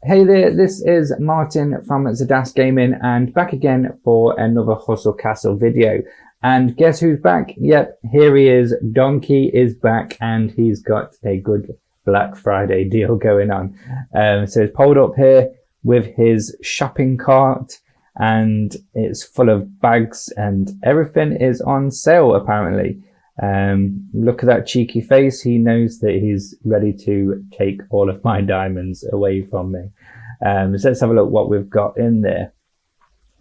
Hey there, this is Martin from Zadas Gaming and back again for another Hustle Castle video. And guess who's back? Yep, here he is. Donkey is back and he's got a good Black Friday deal going on. So he's pulled up here with his shopping cart and it's full of bags and everything is on sale apparently. Look at that cheeky face. He knows that he's ready to take all of my diamonds away from me. So let's have a look what we've got in there.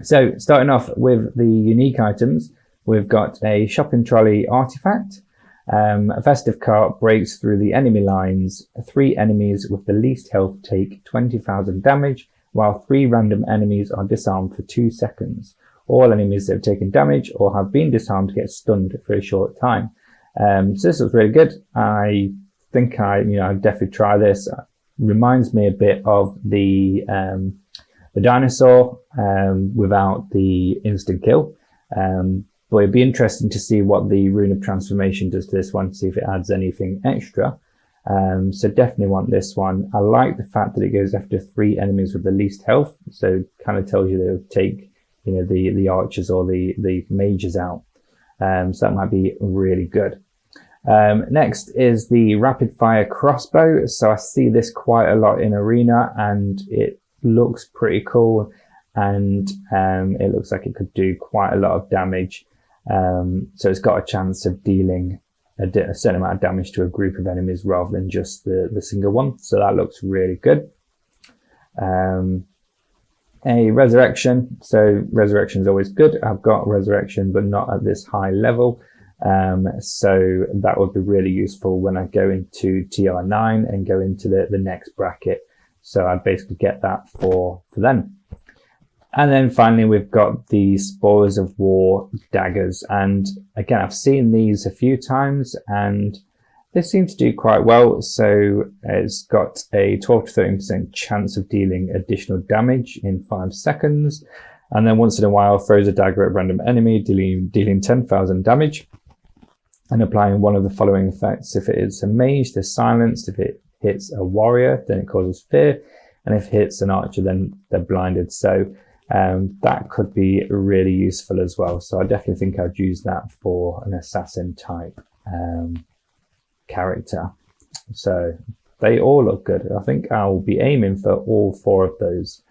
So starting off with the unique items, we've got a shopping trolley artifact. A festive cart breaks through the enemy lines. 3 enemies with the least health take 20,000 damage, while 3 random enemies are disarmed for 2 seconds. All enemies that have taken damage or have been disarmed get stunned for a short time. So this looks really good. I think I'd definitely try this. Reminds me a bit of the dinosaur without the instant kill. But it'd be interesting to see what the Rune of Transformation does to this one, see if it adds anything extra. So definitely want this one. I like the fact that it goes after 3 enemies with the least health. So kind of tells you they'll take the archers or the mages out. So that might be really good. Next is the rapid fire crossbow. So I see this quite a lot in arena and it looks pretty cool and it looks like it could do quite a lot of damage. So it's got a chance of dealing a certain amount of damage to a group of enemies rather than just the single one. So that looks really good. A resurrection. So resurrection is always good. I've got resurrection, but not at this high level. So that would be really useful when I go into TR9 and go into the next bracket. So I'd basically get that for then. And then finally, we've got the Spoils of War daggers. And again, I've seen these a few times and they seem to do quite well. So it's got a 12 to 13% chance of dealing additional damage in 5 seconds. And then once in a while, throws a dagger at a random enemy, dealing 10,000 damage. And applying one of the following effects. If it hits a mage, they're silenced. If it hits a warrior, then it causes fear. And if it hits an archer, then they're blinded. So that could be really useful as well. So I definitely think I'd use that for an assassin type character. So they all look good. I think I'll be aiming for all 4 of those.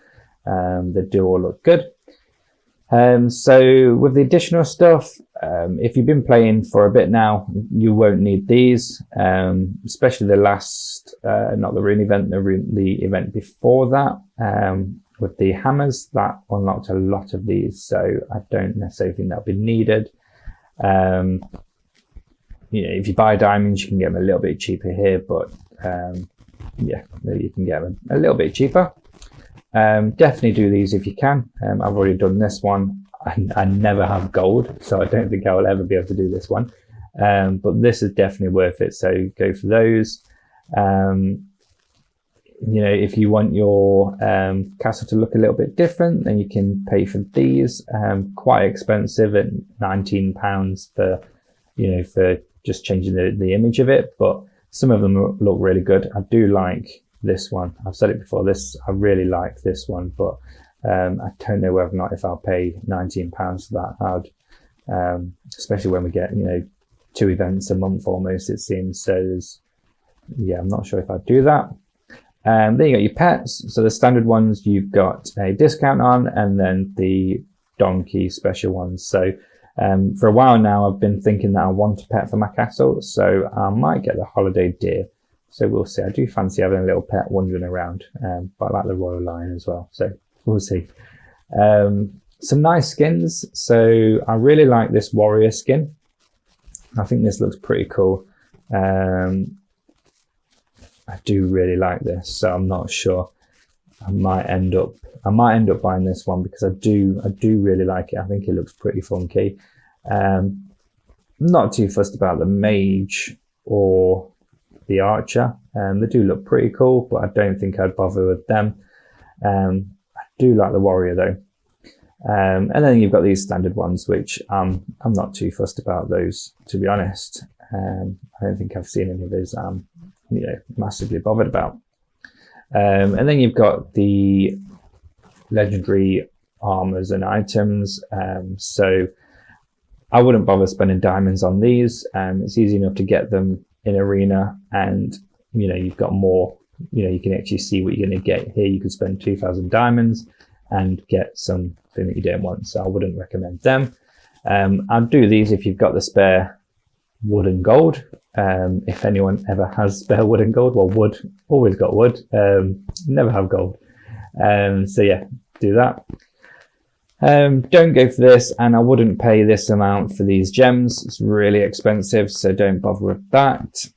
They do all look good. So with the additional stuff, if you've been playing for a bit now, you won't need these, especially the last, not the rune event, the event before that, with the hammers that unlocked a lot of these. So I don't necessarily think that'll be needed. If you buy diamonds, you can get them a little bit cheaper here, but yeah, you can get them a little bit cheaper. Definitely do these if you can. I've already done this one. I never have gold, so I don't think I will ever be able to do this one. But this is definitely worth it. So go for those. If you want your castle to look a little bit different, then you can pay for these. Quite expensive at £19 for just changing the image of it, but some of them look really good. I do like this one. I've said it before, I really like this one, but I don't know whether or not if I'll pay £19 for that. Especially when we get 2 events a month almost, it seems. So yeah, I'm not sure if I'd do that. Then you got your pets. So the standard ones you've got a discount on, and then the donkey special ones. So for a while now I've been thinking that I want a pet for my castle, so I might get the holiday deer. So we'll see. I do fancy having a little pet wandering around, but I like the royal lion as well. So we'll see. Some nice skins. So I really like this warrior skin. I think this looks pretty cool. I do really like this, so I'm not sure. I might end up buying this one because I do really like it. I think it looks pretty funky. Not too fussed about the mage or the archer. They do look pretty cool, but I don't think I'd bother with them. I do like the warrior though. And then you've got these standard ones, which I'm not too fussed about those, to be honest. I don't think I've seen any of those massively bothered about. And then you've got the legendary armors and items. So I wouldn't bother spending diamonds on these. It's easy enough to get them in arena, and you've got more. You can actually see what you're going to get here. You could spend 2,000 diamonds and get something that you don't want. So I wouldn't recommend them. I'd do these if you've got the spare wood and gold. If anyone ever has spare wood and gold, well, wood, always got wood. Never have gold. So yeah, do that. Don't go for this, and I wouldn't pay this amount for these gems. It's really expensive, so don't bother with that.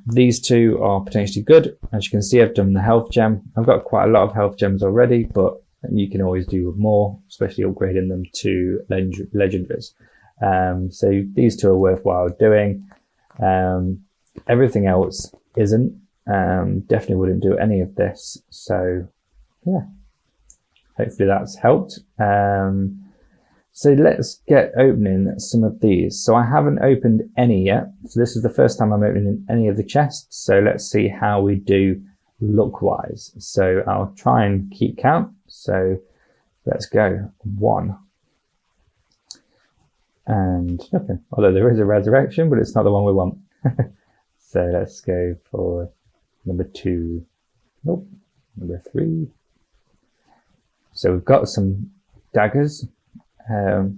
These two are potentially good. As you can see, I've done the health gem. I've got quite a lot of health gems already, but you can always do with more, especially upgrading them to legendaries. So these two are worthwhile doing. Everything else isn't. Definitely wouldn't do any of this. So yeah, hopefully that's helped. So let's get opening some of these. So I haven't opened any yet. So this is the first time I'm opening any of the chests. So let's see how we do look wise. So I'll try and keep count. So let's go. 1. And nothing. Although there is a resurrection, but it's not the one we want. So let's go for number 2. Nope. Number 3. So we've got some daggers. Not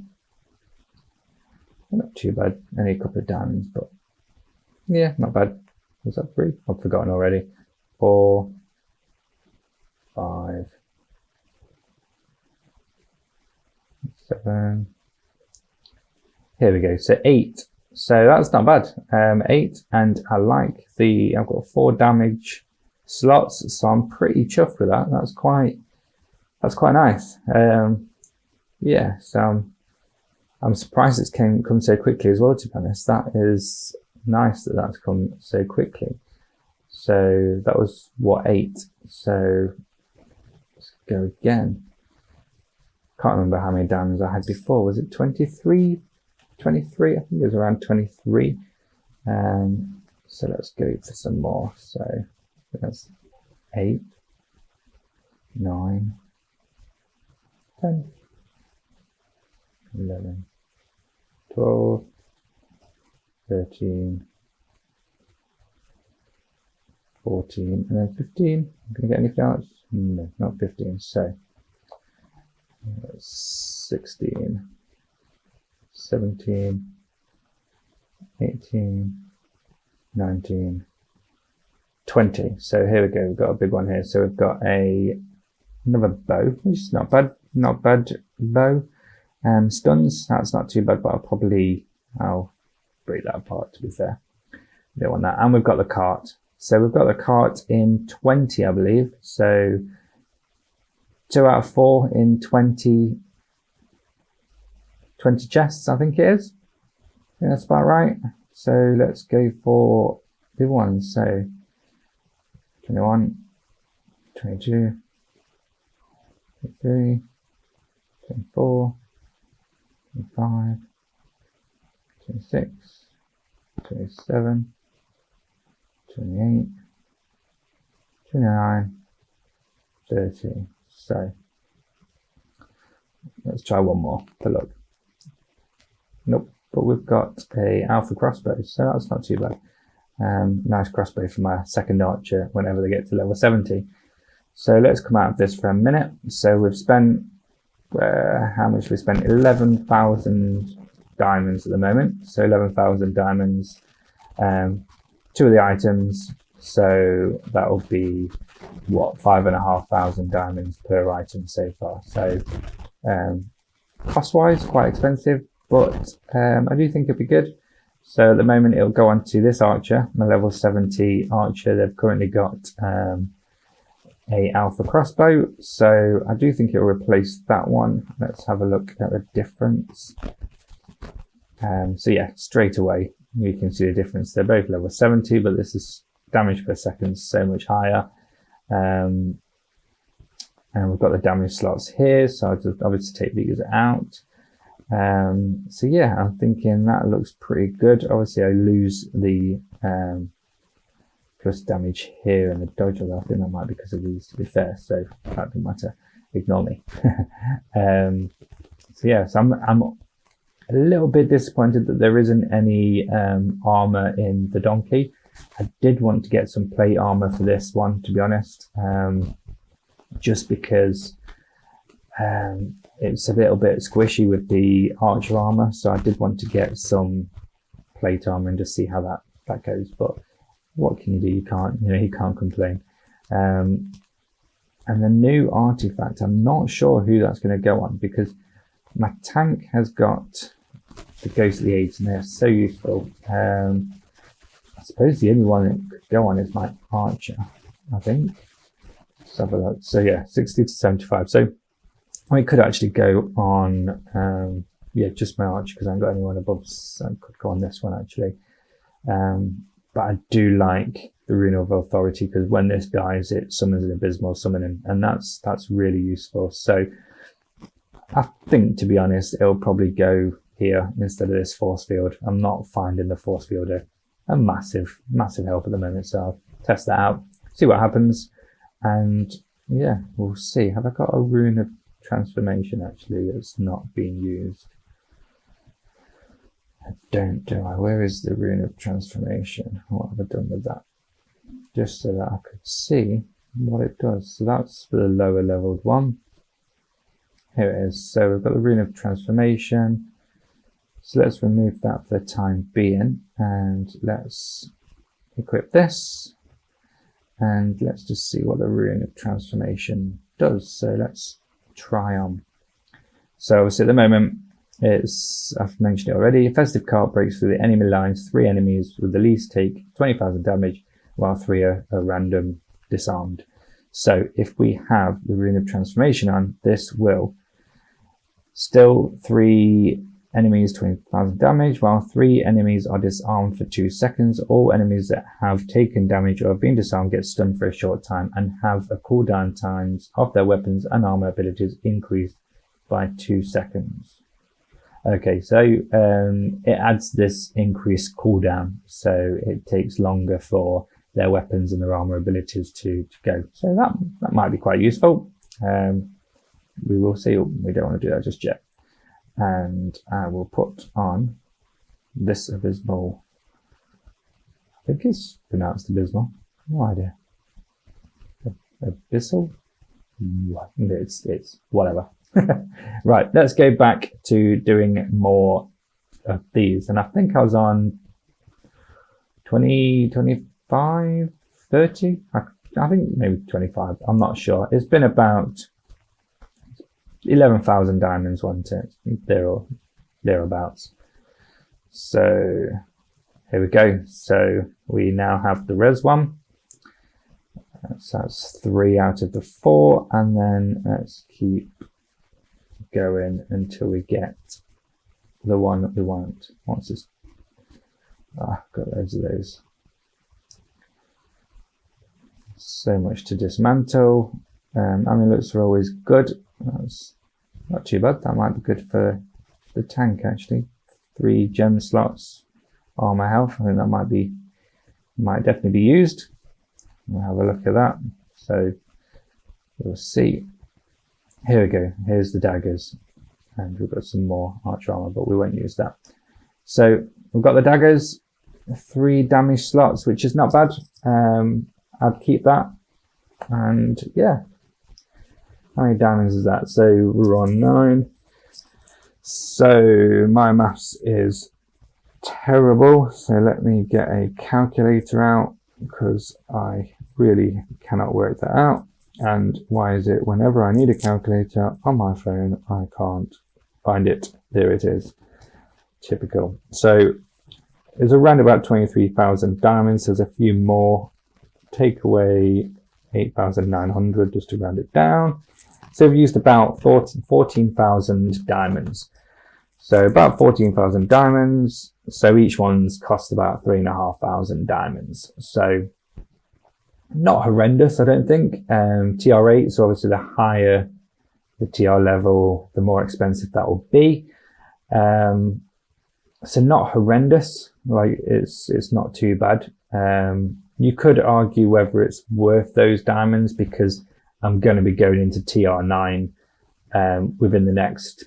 too bad. Only a couple of diamonds, but yeah, not bad. Was that 3? I've forgotten already. 4, 5, 7. Here we go. So 8. So that's not bad. 8, and I like I've got 4 damage slots, so I'm pretty chuffed with that. That's quite nice. Yeah, so I'm surprised it's come so quickly as well, to be honest. That is nice that that's come so quickly. So that was, what, 8? So let's go again. Can't remember how many diamonds I had before. Was it 23? 23? I think it was around 23. So let's go for some more. So that's 8, 9, 10. 11, 12, 13, 14, and then 15. I'm going to get anything else? No, not 15. So 16, 17, 18, 19, 20. So here we go. We've got a big one here. So we've got another bow, which is not bad bow. Stuns, that's not too bad, but I'll break that apart, to be fair. Don't want that. And we've got the cart. So we've got the cart in 20, I believe. So 2 out of 4 in 20 chests, I think it is. I think that's about right. So let's go for the ones. So 21, 22, 23, 24, 25, 26, 27, 28, 29, 30. So let's try one more to look. Nope, but we've got a alpha crossbow, so that's not too bad. Nice crossbow for my second archer whenever they get to level 70. So let's come out of this for a minute. So we've spent how much we spent? 11,000 diamonds at the moment. So 11,000 diamonds. 2 of the items. So that will be what, 5,500 diamonds per item so far. So cost-wise, quite expensive, but I do think it'll be good. So at the moment, it'll go on to this archer, my level 70 archer. They've currently got a alpha crossbow, so I do think it'll replace that one. Let's have a look at the difference. So yeah, straight away you can see the difference. They're both level 70, but this is damage per second so much higher. And we've got the damage slots here, so I'll just obviously take these out. So yeah, I'm thinking that looks pretty good. Obviously I lose the plus damage here and the dodge. I think that might be because of these, to be fair, so that doesn't matter. Ignore me. So yeah, so I'm a little bit disappointed that there isn't any armor in the donkey. I did want to get some plate armor for this one, to be honest, just because it's a little bit squishy with the archer armor, so I did want to get some plate armor and just see how that goes. But what can you do? You can't complain. And the new artifact, I'm not sure who that's going to go on, because my tank has got the ghostly aids and they're so useful. I suppose the only one that could go on is my archer, I think. Let's have a look. So yeah, 60 to 75. So I could actually go on, just my archer, because I haven't got anyone above, so I could go on this one actually. But I do like the Rune of Authority, because when this dies, it summons an abysmal summoning, and that's really useful. So I think, to be honest, it'll probably go here instead of this force field. I'm not finding the force field a massive help at the moment, so I'll test that out, see what happens, and yeah, we'll see. Have I got a Rune of Transformation actually that's not being used? I don't, do I? Where is the Rune of Transformation? What have I done with that? Just so that I could see what it does. So that's for the lower leveled one. Here it is. So we've got the Rune of Transformation. So let's remove that for the time being, and let's equip this, and let's just see what the Rune of Transformation does. So let's try on. So obviously at the moment, I've mentioned it already, a festive cart breaks through the enemy lines. 3 enemies with the least take 20,000 damage, while 3 are random disarmed. So if we have the Rune of Transformation on, this will still 3 enemies 20,000 damage, while 3 enemies are disarmed for 2 seconds. All enemies that have taken damage or have been disarmed get stunned for a short time and have a cooldown times of their weapons and armor abilities increased by 2 seconds. Okay, so it adds this increased cooldown, so it takes longer for their weapons and their armor abilities to go. So that might be quite useful. We will see. We don't want to do that just yet. And I will put on this abysmal. I think it's pronounced abysmal. No idea. Abyssal? It's whatever. Right, let's go back to doing more of these. And I think I was on 20, 25, 30. I think maybe 25. I'm not sure. It's been about 11,000 diamonds, wasn't it? Thereabouts. So here we go. So we now have the res one. So that's 3 out of the 4, and then let's keep going until we get the one that we want. What's this? Got loads of those. So much to dismantle. Amulets are always good. That's not too bad. That might be good for the tank actually. 3 gem slots, armor health. I think that might definitely be used. We'll have a look at that. So we'll see. Here we go. Here's the daggers, and we've got some more arch armor, but we won't use that. So we've got the daggers, 3 damage slots, which is not bad. I'd keep that. And yeah, how many diamonds is that? So we're on 9. So my maths is terrible. So let me get a calculator out, because I really cannot work that out. And why is it whenever I need a calculator on my phone, I can't find it? There it is. Typical. So it's around about 23,000 diamonds. There's a few more. Take away 8,900 just to round it down. So we've used about 14,000 diamonds. So about 14,000 diamonds. So each one's cost about 3,500 diamonds. So not horrendous, I don't think. TR8, so obviously the higher the TR level, the more expensive that will be. So not horrendous, like it's not too bad. You could argue whether it's worth those diamonds, because I'm going to be going into TR9 within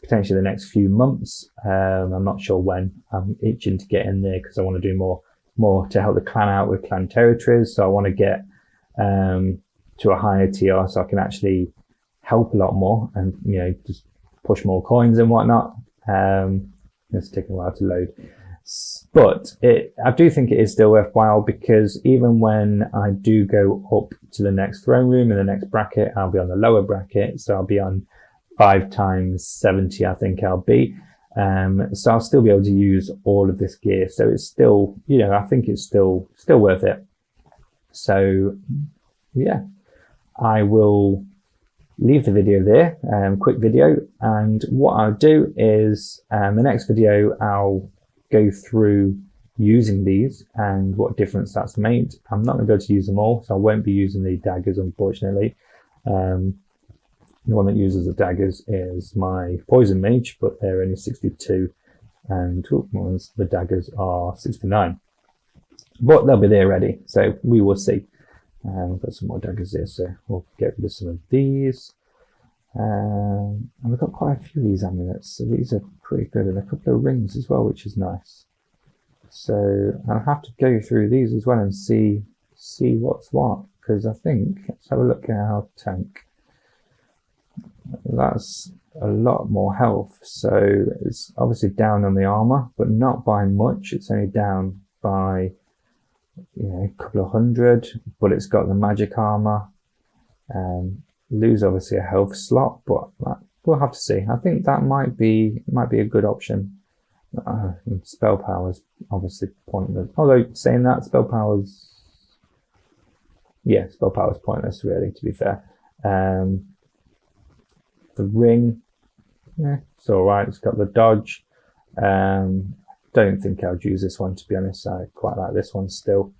potentially the next few months. I'm not sure when. I'm itching to get in there because I want to do more to help the clan out with clan territories. So I want to get to a higher TR so I can actually help a lot more and, you know, just push more coins and whatnot. It's taking a while to load. But I do think it is still worthwhile, because even when I do go up to the next throne room in the next bracket, I'll be on the lower bracket. So I'll be on 5 times 70, I think I'll be. So I'll still be able to use all of this gear. So it's still, you know, I think it's still worth it. So yeah, I will leave the video there, quick video. And what I'll do is the next video, I'll go through using these and what difference that's made. I'm not going to be able to use them all, so I won't be using the daggers, unfortunately. The one that uses the daggers is my poison mage, but they're only 62, and the daggers are 69. But they'll be there ready, so we will see. We've got some more daggers here, so we'll get rid of some of these. And we've got quite a few of these amulets, so these are pretty good, and a couple of rings as well, which is nice. So I'll have to go through these as well and see what's what, because I think, let's have a look at our tank. That's a lot more health, so it's obviously down on the armor, but not by much. It's only down by, you know, a couple of hundred, but it's got the magic armor. Lose obviously a health slot, but we'll have to see. I think that might be a good option. Spell power's obviously pointless. Although saying that, spell power's pointless, really, to be fair. The ring, yeah, it's all right. It's got the dodge. Don't think I would use this one, to be honest. I quite like this one still.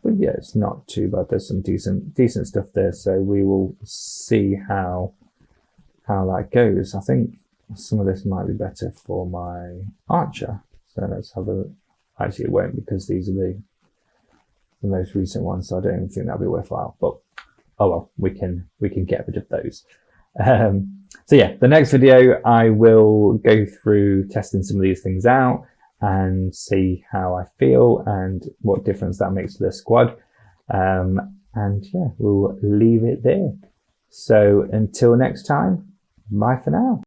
But yeah, it's not too bad. There's some decent stuff there. So we will see how that goes. I think some of this might be better for my archer. So let's have a. Actually, it won't, because these are the most recent ones. So I don't even think that'll be worthwhile. But oh well, we can get rid of those. So yeah, the next video I will go through testing some of these things out and see how I feel and what difference that makes to the squad. And yeah, we'll leave it there. So until next time, bye for now.